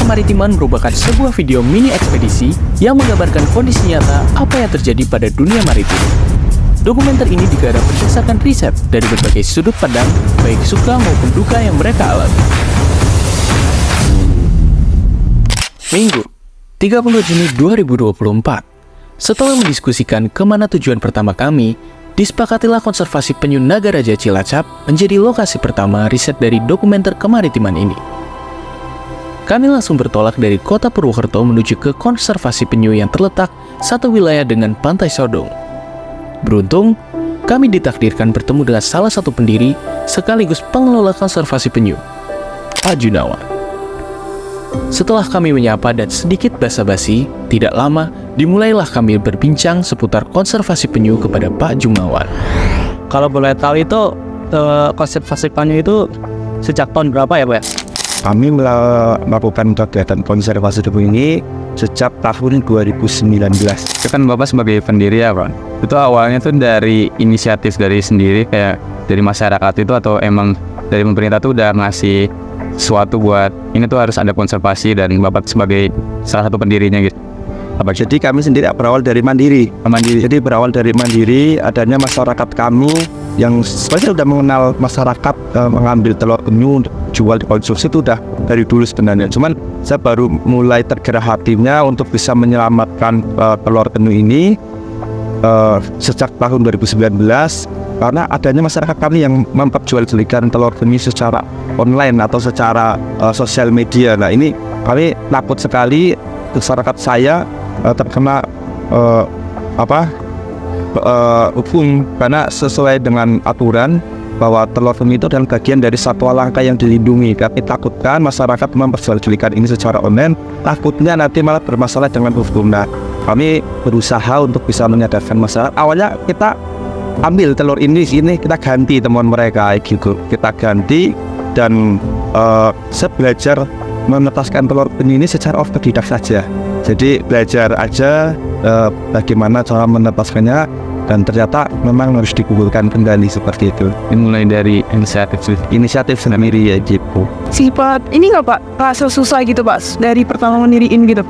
Kemaritiman merupakan sebuah video mini ekspedisi yang menggambarkan kondisi nyata apa yang terjadi pada dunia maritim. Dokumenter ini digarap berdasarkan riset dari berbagai sudut pandang, baik suka maupun duka yang mereka alami. Minggu, 30 Juni 2024. Setelah mendiskusikan kemana tujuan pertama kami, disepakatilah konservasi penyu Naga Raja Cilacap menjadi lokasi pertama riset dari dokumenter kemaritiman ini. Kami langsung bertolak dari kota Purwokerto menuju ke konservasi penyu yang terletak satu wilayah dengan Pantai Sodong. Beruntung, kami ditakdirkan bertemu dengan salah satu pendiri sekaligus pengelola konservasi penyu, Pak Junawan. Setelah kami menyapa dan sedikit basa-basi, tidak lama dimulailah kami berbincang seputar konservasi penyu kepada Pak Junawan. Kalau boleh tahu itu konservasi penyu itu sejak tahun berapa ya, Pak? Kami melakukan kegiatan konservasi penyu ini sejak tahun 2019. Itu kan Bapak sebagai pendiri ya, Pak? Itu awalnya tuh dari inisiatif dari sendiri, kayak dari masyarakat itu, atau emang dari pemerintah tuh udah ngasih sesuatu buat ini tuh harus ada konservasi dan Bapak sebagai salah satu pendirinya gitu? Jadi kami sendiri berawal dari mandiri. Jadi berawal dari mandiri, adanya masyarakat kami yang sebenarnya sudah mengenal masyarakat mengambil telur penyu jual dikonsumsi itu udah dari dulu sebenarnya. Cuman saya baru mulai tergerak hatinya untuk bisa menyelamatkan telur penyu ini sejak tahun 2019 karena adanya masyarakat kami yang memperjualbelikan telur penyu secara online atau secara sosial media. Nah ini kami takut sekali masyarakat saya terkena hukum karena sesuai dengan aturan bahwa telur penyu itu adalah bagian dari satwa langka yang dilindungi. Kami takutkan masyarakat memperjualbelikan ini secara online, takutnya nanti malah bermasalah dengan hukum. Nah, kami berusaha untuk bisa menyadarkan masyarakat. Awalnya kita ambil telur ini kita ganti temuan mereka gitu. Kita ganti dan saya belajar menetaskan telur penyu ini secara otodidak saja. Jadi belajar aja bagaimana cara menetaskannya dan ternyata memang harus dikumpulkan kembali seperti itu. Mulai dari inisiatif sendiri ya gitu. Sifat ini nggak Pak, rasa susah gitu Pak dari pertama mendiriin gitu?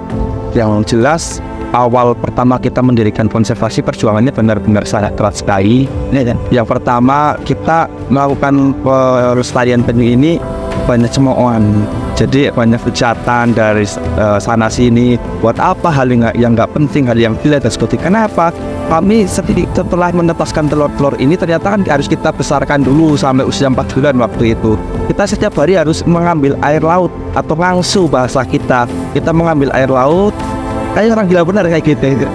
Yang jelas awal pertama kita mendirikan konservasi perjuangannya benar-benar sangat keras sekali. Yang pertama kita melakukan pelestarian penyu ini banyak cemoohan. Jadi banyak hujatan dari sana sini. Buat apa hal yang nggak penting, hal yang gila dan sebagainya. Kenapa? Kami setelah menetaskan telur-telur ini ternyata kan harus kita besarkan dulu sampai usia 4 bulan waktu itu. Kita setiap hari harus mengambil air laut atau ngangsu bahasa kita. Kita mengambil air laut. Kayak orang gila benar kayak gitu.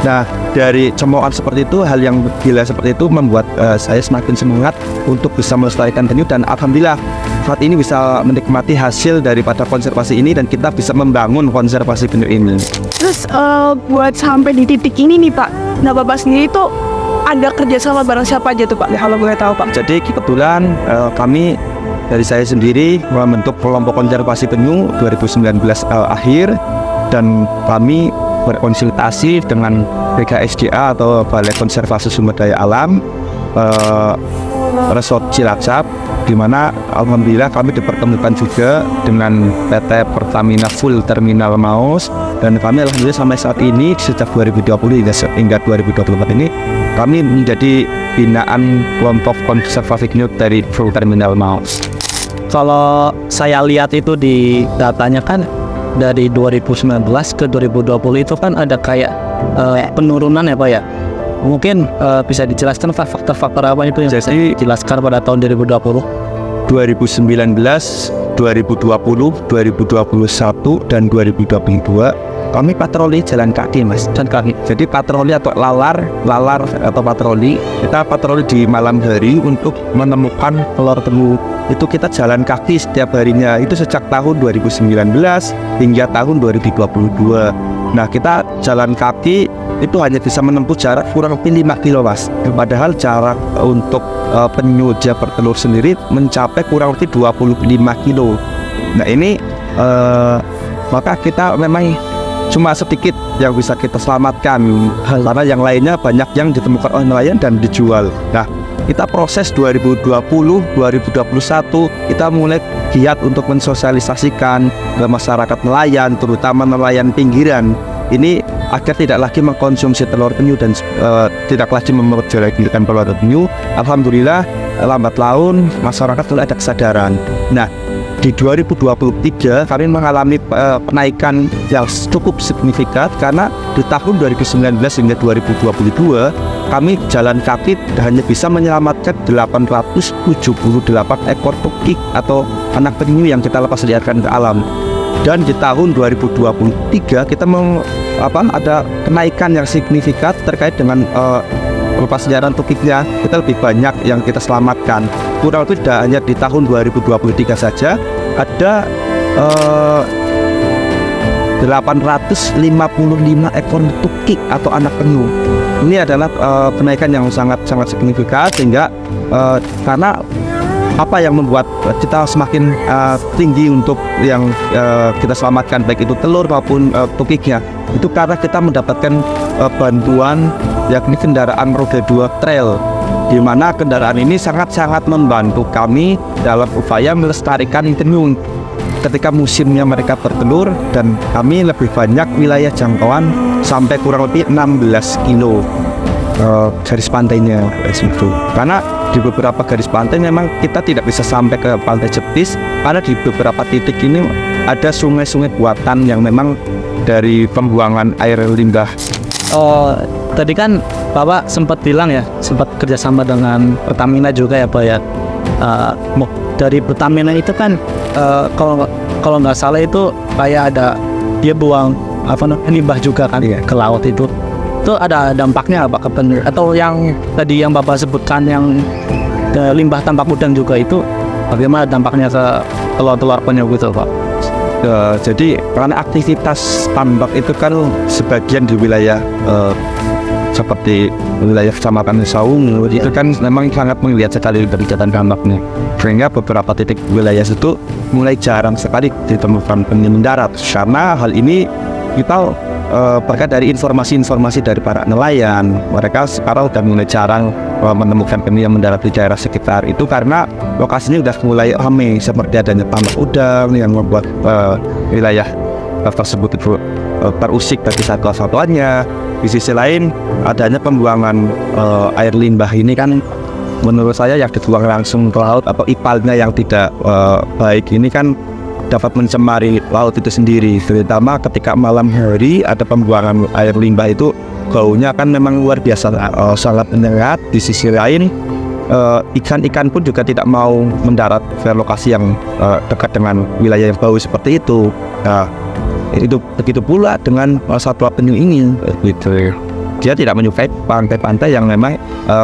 Nah dari cemoohan seperti itu, hal yang gila seperti itu membuat saya semakin semangat untuk bisa melestarikan penyu dan alhamdulillah saat ini bisa menikmati hasil daripada konservasi ini dan kita bisa membangun konservasi penyu ini. Terus buat sampai di titik ini nih Pak, nah Bapak sendiri tuh ada kerjasama bareng siapa aja tuh Pak, kalau boleh tahu Pak? Jadi kebetulan kami dari saya sendiri membentuk kelompok konservasi penyu 2019 akhir dan kami berkonsultasi dengan BKSDA atau Balai Konservasi Sumber Daya Alam Resort Cilacap, di mana alhamdulillah kami dipertemukan juga dengan PT Pertamina Full Terminal Maus dan kami alhamdulillah sampai saat ini sejak 2020 hingga 2024 ini kami menjadi binaan kelompok konservasi penyu dari Full Terminal Maus. Kalau saya lihat itu di datanya kan dari 2019 ke 2020 itu kan ada kayak penurunan ya Pak ya. Mungkin bisa dijelaskan faktor-faktor apa itu yang bisa dijelaskan pada tahun 2020? 2019, 2020, 2021 dan 2022 kami patroli jalan kaki Mas. Dan kaki. Jadi patroli atau lalar atau patroli, kita patroli di malam hari untuk menemukan telur penyu. Itu kita jalan kaki setiap harinya, itu sejak tahun 2019 hingga tahun 2022. Nah kita jalan kaki itu hanya bisa menempuh jarak kurang lebih 5 kilo Mas. Padahal jarak untuk penyu dia bertelur sendiri mencapai kurang lebih 25 kilo. Nah ini maka kita memang cuma sedikit yang bisa kita selamatkan karena yang lainnya banyak yang ditemukan oleh nelayan dan dijual. Nah kita proses 2020-2021 kita mulai giat untuk mensosialisasikan ke masyarakat nelayan, terutama nelayan pinggiran ini agar tidak lagi mengkonsumsi telur penyu dan tidak lagi memperjualbelikan telur penyu. Alhamdulillah lambat laun masyarakat sudah ada kesadaran. Nah, di 2023 kami mengalami penaikan yang cukup signifikan karena di tahun 2019 hingga 2022 kami jalan kaki hanya bisa menyelamatkan 878 ekor tukik atau anak penyu yang kita lepas liarkan ke alam. Dan di tahun 2023 kita ada kenaikan yang signifikan terkait dengan lepas liaran tukiknya. Kita lebih banyak yang kita selamatkan. Kurang lebih tidak hanya di tahun 2023 saja ada 855 ekor tukik atau anak penyu. Ini adalah kenaikan yang sangat signifikan sehingga karena apa yang membuat kita semakin tinggi untuk yang kita selamatkan baik itu telur maupun tukiknya itu karena kita mendapatkan bantuan yakni kendaraan roda 2 trail, di mana kendaraan ini sangat membantu kami dalam upaya melestarikan penyu ketika musimnya mereka bertelur, dan kami lebih banyak wilayah jangkauan sampai kurang lebih 16 kilo garis pantainya itu. Karena di beberapa garis pantai memang kita tidak bisa sampai ke pantai Jetis karena di beberapa titik ini ada sungai-sungai buatan yang memang dari pembuangan air limbah. Oh, tadi kan Bapak sempat bilang ya, sempat kerjasama dengan Pertamina juga ya Pak ya. Dari Pertamina itu kan kalau nggak salah itu kayak ada dia buang limbah juga kan ke laut itu ada dampaknya apa ke penyu atau yang tadi yang Bapak sebutkan yang limbah tambak udang juga itu bagaimana dampaknya ke telur-telur penyu gitu Pak? Jadi karena aktivitas tambak itu kan sebagian di wilayah seperti wilayah Kecamatan Saung itu kan memang sangat melihat sekali kegiatan tambaknya, sehingga beberapa titik wilayah itu mulai jarang sekali ditemukan penyu mendarat. Karena hal ini kita berkat dari informasi dari para nelayan, mereka sekarang sudah mulai jarang menemukan penyu yang mendarat di daerah sekitar itu karena lokasinya sudah mulai ramai, seperti adanya tambak udang yang membuat wilayah tersebut itu terusik bagi satwa-satwanya. Di sisi lain adanya pembuangan air limbah ini kan menurut saya yang dibuang langsung ke laut atau ipalnya yang tidak baik ini kan dapat mencemari laut itu sendiri, terutama ketika malam hari ada pembuangan air limbah itu baunya kan memang luar biasa sangat menyengat. Di sisi lain ikan-ikan pun juga tidak mau mendarat ke lokasi yang dekat dengan wilayah yang bau seperti itu. Nah, itu begitu pula dengan satwa penyu ini gitu. Dia tidak menyukai pantai-pantai yang memang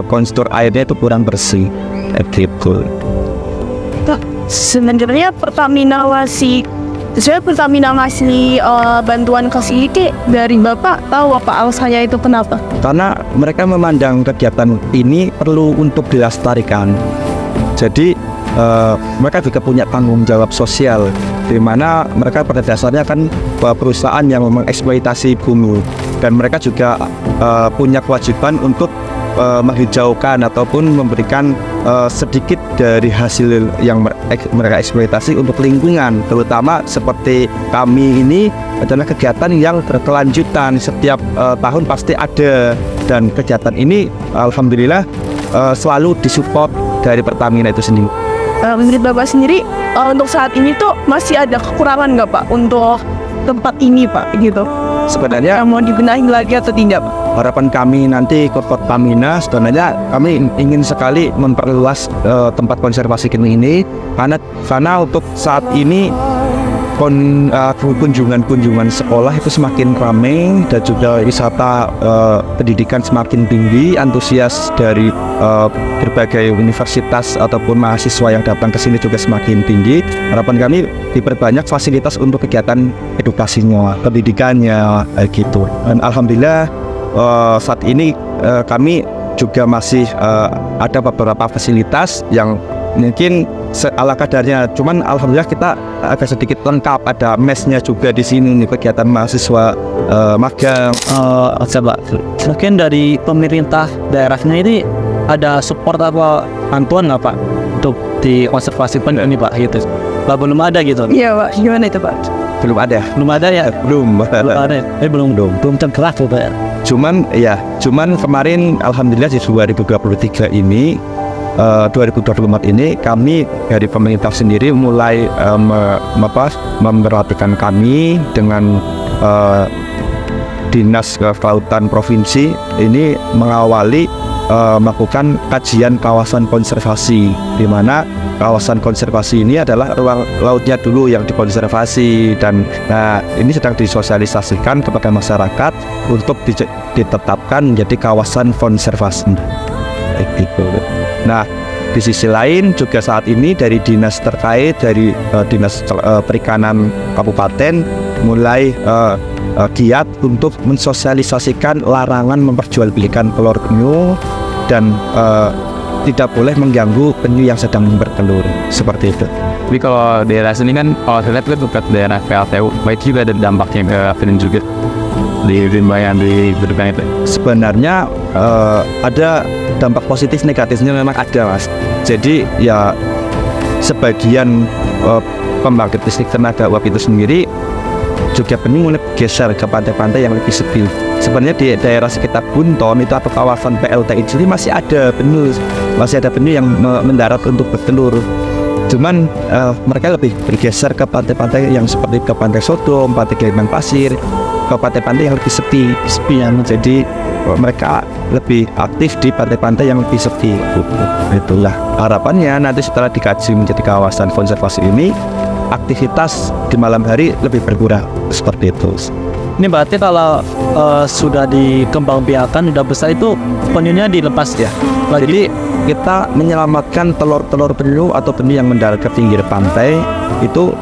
konstur airnya itu kurang bersih gitu. Sebenarnya Pertamina ngasih bantuan ke sini dari Bapak tahu apa alasannya itu kenapa? Karena mereka memandang kegiatan ini perlu untuk dilestarikan. Jadi mereka juga punya tanggung jawab sosial, di mana mereka pada dasarnya kan perusahaan yang mengeksploitasi bumi, dan mereka juga punya kewajiban untuk menghijaukan ataupun memberikan sedikit dari hasil yang mereka eksploitasi untuk lingkungan, terutama seperti kami ini adalah kegiatan yang berkelanjutan, setiap tahun pasti ada, dan kegiatan ini alhamdulillah selalu disupport dari Pertamina itu sendiri. Menurut Bapak sendiri untuk saat ini tuh masih ada kekurangan nggak Pak untuk tempat ini Pak gitu? Sebenarnya mau dibenahi lagi atau tidak Pak? Harapan kami nanti ke Pertamina sebenarnya kami ingin sekali memperluas tempat konservasi ini karena untuk saat ini kunjungan sekolah itu semakin ramai, dan juga wisata pendidikan semakin tinggi, antusias dari berbagai universitas ataupun mahasiswa yang datang ke sini juga semakin tinggi. Harapan kami diperbanyak fasilitas untuk kegiatan edukasinya, pendidikannya gitu. Dan alhamdulillah saat ini kami juga masih ada beberapa fasilitas yang mungkin ala kadarnya, cuman alhamdulillah kita agak sedikit lengkap, ada mesnya juga di sini nih, kegiatan mahasiswa magang. Coba mungkin dari pemerintah daerahnya ini ada support apa bantuan nggak Pak untuk di konservasi penyu ini Pak gitu? Pak belum ada gitu? Iya Pak, gimana itu Pak? Belum ada. Belum ada ya? Belum. Belum ada. Belum tergerak tuh Pak. Cuman kemarin alhamdulillah di 2023 ini 2024 ini kami dari pemerintah sendiri mulai memperhatikan kami dengan Dinas Kelautan Provinsi ini mengawali melakukan kajian kawasan konservasi, di mana kawasan konservasi ini adalah ruang lautnya dulu yang dikonservasi, dan ini sedang disosialisasikan kepada masyarakat untuk ditetapkan menjadi kawasan konservasi. Gitu. Nah, di sisi lain juga saat ini dari dinas terkait, dari Dinas Perikanan Kabupaten mulai giat untuk mensosialisasikan larangan memperjualbelikan telur penyu dan tidak boleh mengganggu penyu yang sedang bertelur, seperti itu. Tapi kalau daerah sini kan, kalau saya lihat kan dekat daerah PLTU, baik juga ada dampaknya ke penyu juga di Rimbayan, di Bedukan itu. Sebenarnya ada dampak positif negatifnya memang ada Mas. Jadi ya sebagian pembangkit listrik tenaga uap itu sendiri juga penyu mulai geser ke pantai-pantai yang lebih sepi. Sebenarnya di daerah sekitar Bunton itu atau kawasan PLTI jadi masih ada penyu yang mendarat untuk bertelur. Cuman mereka lebih bergeser ke pantai-pantai yang seperti ke Pantai Sodom, Pantai Geliman Pasir, ke pantai-pantai yang lebih sepi. Jadi mereka lebih aktif di pantai-pantai yang lebih sepi. Itulah harapannya nanti setelah dikaji menjadi kawasan konservasi ini, aktivitas di malam hari lebih berkurang, seperti itu. Ini berarti kalau sudah dikembangbiakan, udah besar itu penyunya dilepas ya? Jadi kita menyelamatkan telur-telur penyu atau penyu yang mendarat ke pinggir pantai itu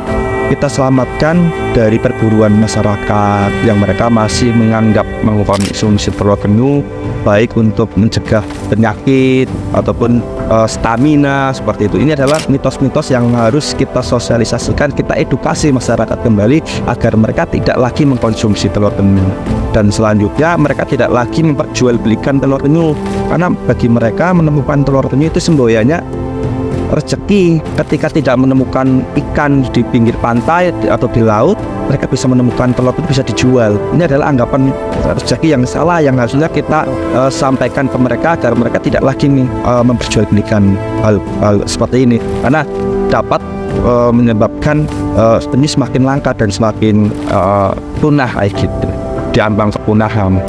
kita selamatkan dari perburuan masyarakat yang mereka masih menganggap mengkonsumsi telur penyu baik untuk mencegah penyakit ataupun stamina, seperti itu. Ini adalah mitos-mitos yang harus kita sosialisasikan, kita edukasi masyarakat kembali agar mereka tidak lagi mengkonsumsi telur penyu, dan selanjutnya mereka tidak lagi memperjualbelikan telur penyu, karena bagi mereka menemukan telur penyu itu semboyannya rezeki. Ketika tidak menemukan ikan di pinggir pantai atau di laut, mereka bisa menemukan telur itu bisa dijual. Ini adalah anggapan rezeki yang salah yang harusnya kita sampaikan ke mereka agar mereka tidak lagi memperjualbelikan hal seperti ini, karena dapat menyebabkan penyu semakin langka dan semakin punah kayak gitu, diambang kepunahan.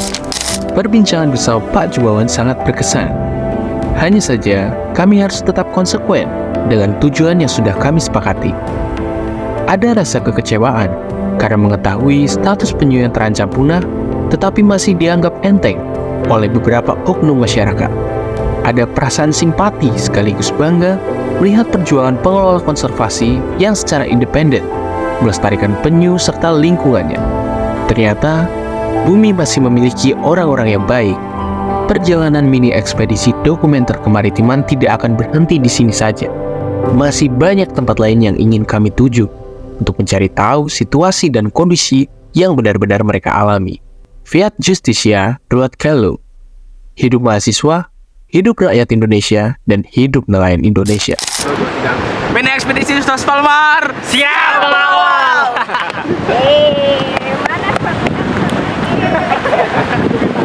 Perbincangan bersama Pak Jubawan sangat berkesan. Hanya saja, kami harus tetap konsekuen dengan tujuan yang sudah kami sepakati. Ada rasa kekecewaan karena mengetahui status penyu yang terancam punah, tetapi masih dianggap enteng oleh beberapa oknum masyarakat. Ada perasaan simpati sekaligus bangga melihat perjuangan pengelola konservasi yang secara independen melestarikan penyu serta lingkungannya. Ternyata, bumi masih memiliki orang-orang yang baik. Perjalanan mini ekspedisi dokumenter kemaritiman tidak akan berhenti di sini saja. Masih banyak tempat lain yang ingin kami tuju untuk mencari tahu situasi dan kondisi yang benar-benar mereka alami. Fiat Justitia Ruat Kalu. Hidup mahasiswa, hidup rakyat Indonesia, dan hidup nelayan Indonesia. Mini ekspedisi Stos Palmar, siap mengawal. Mana